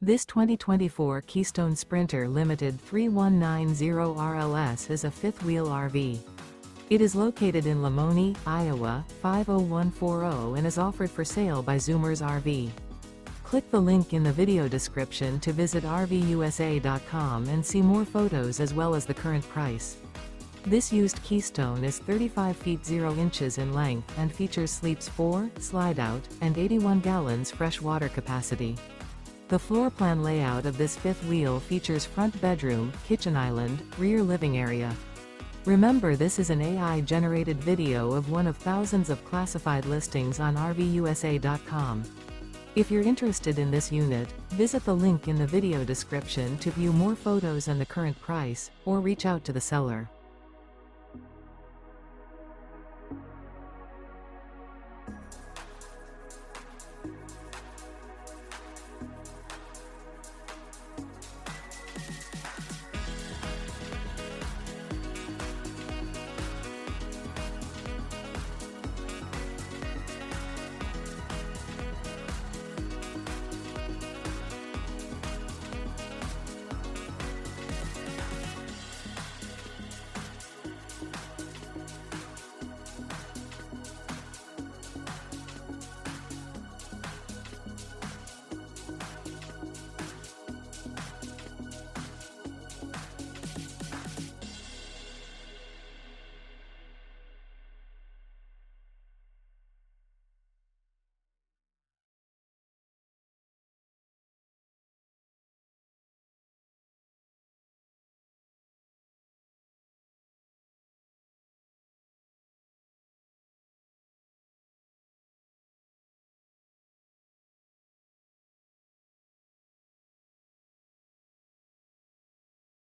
This 2024 Keystone Sprinter Limited 3190 RLS is a fifth-wheel RV. It is located in Lamoni, Iowa, 50140 and is offered for sale by Zoomers RV. Click the link in the video description to visit RVUSA.com and see more photos as well as the current price. This used Keystone is 35 feet 0 inches in length and features sleeps 4, slide-out, and 81 gallons fresh water capacity. The floor plan layout of this fifth wheel features front bedroom, kitchen island, rear living area. Remember, this is an AI-generated video of one of thousands of classified listings on RVUSA.com. If you're interested in this unit, visit the link in the video description to view more photos and the current price, or reach out to the seller.